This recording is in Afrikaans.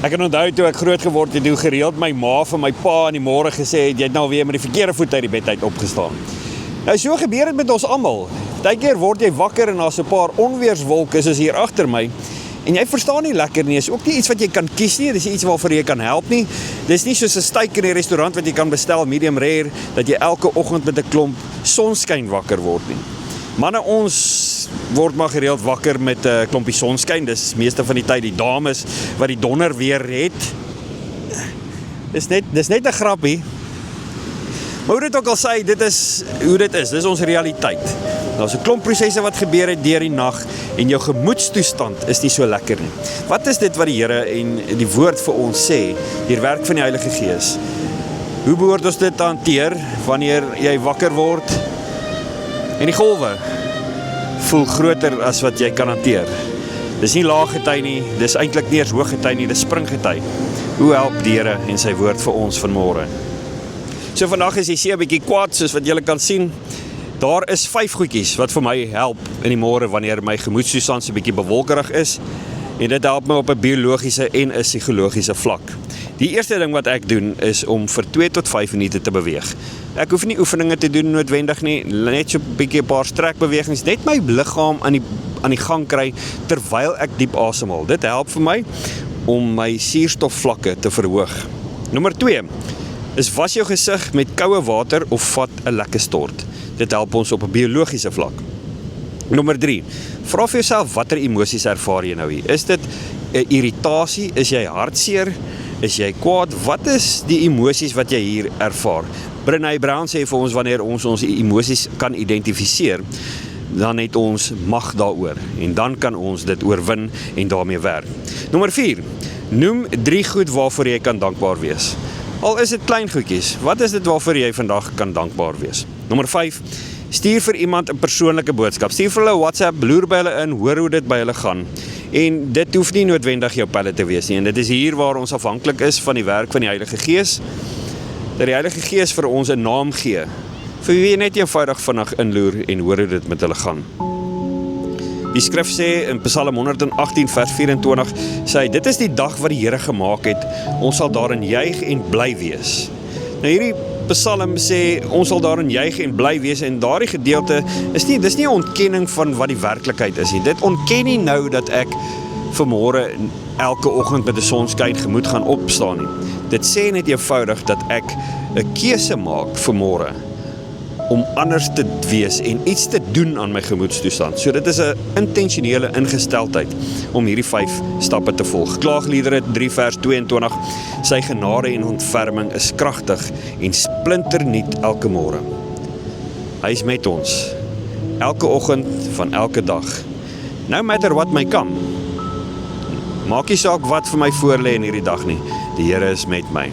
Ek kan onthou toe ek groot geword het, hoe gereeld my ma vir my pa in die môre gesê het, jy het nou weer met die verkeerde voet uit die bed uit opgestaan. Nou so gebeur dit met ons almal. Partykeer word jy wakker en daar's 'n paar onweerswolke soos hier agter my. En jy verstaan nie lekker nie, is ook nie iets wat jy kan kies nie, dis nie iets waarvoor jy kan help nie. Dis nie soos 'n steak in die restaurant wat jy kan bestel, medium rare, dat jy elke oggend met 'n klomp sonskyn wakker word nie. Manne, ons word maar gereeld wakker met 'n klompie sonskyn, dis meeste van die tyd die dames wat die donder weer het. Dis net 'n grappie. Maar hoe dit ook al sê, dit is hoe dit is, dis ons realiteit. Daar's 'n klomp prosesse wat gebeur het deur die nag en jou gemoedstoestand is nie so lekker nie. Wat is dit wat die Here en die woord vir ons sê deur werk van die Heilige Gees? Hoe behoort ons dit te hanteer wanneer jy wakker word en die golwe voel groter as wat jy kan hanteer? Dis nie laag gety nie, dis eintlik nie eens hoog gety nie, dis spring gety. Hoe help die Here en sy woord vir ons vanmôre? So vandag is die see 'n bietjie kwaad, soos wat julle kan sien. Daar is 5 goedjies wat vir my help in die môre wanneer my gemoedstoestand so 'n bietjie bewolkerig is. En dit help my op 'n biologiese en 'n psigologiese vlak. Die eerste ding wat ek doen is om vir 2 tot 5 minute te beweeg. Ek hoef nie oefeninge te doen noodwendig nie, net so 'n bietjie 'n paar strekbewegings, net my liggaam aan die gang kry terwyl ek diep asemhaal. Dit help vir my om my suurstofvlakke te verhoog. Nommer 2 is was jou gesig met koue water of vat 'n lekker stort. Dit help ons op 'n biologiese vlak. Nommer 3, vra vir jouself watter emosies ervaar jy nou hier? Is dit 'n irritasie? Is jy hartseer? Is jy kwaad? Wat is die emosies wat jy hier ervaar? Brené Brown sê vir ons wanneer ons emosies kan identifiseer, dan het ons mag daaroor en dan kan ons dit oorwin en daarmee werk. Nommer 4, noem 3 goed waarvoor jy kan dankbaar wees. Al is dit klein goedjies, wat is dit waarvoor jy vandag kan dankbaar wees? Nommer 5, stuur vir iemand 'n persoonlike boodskap. Stuur vir hulle 'n WhatsApp, loer by hulle in, hoor hoe dit by hulle gaan. En dit hoef nie noodwendig jou pelle te wees nie. En dit is hier waar ons afhanklik is van die werk van die Heilige Gees. Dat die Heilige Gees vir ons 'n naam gee, vir wie jy net eenvoudig vinnig inloer en hoor hoe dit met hulle gaan. Die skrif sê in Psalm 118 vers 24, sê hy, dit is die dag wat die Here gemaak het, ons sal daarin juig en bly wees. Nou hierdie Psalm sê, ons sal daarin juig en bly wees, en daardie gedeelte dis nie 'n ontkenning van wat die werklikheid is nie. Dit ontken nie nou dat ek vanmôre elke oggend met 'n sonskyn gemoed gaan opstaan nie. Dit sê net eenvoudig dat ek 'n keuse maak vanmôre om anders te wees en iets te doen aan my gemoedstoestand. So dit is 'n intentionele ingesteldheid om hierdie 5 stappe te volg. Klaagliedere 3 vers 22, sy genade en ontferming is kragtig en splinternuut elke môre. Hy is met ons, elke oggend van elke dag. No matter what my come. Maak nie saak wat vir my voorlê in hierdie dag nie, die Here is met my.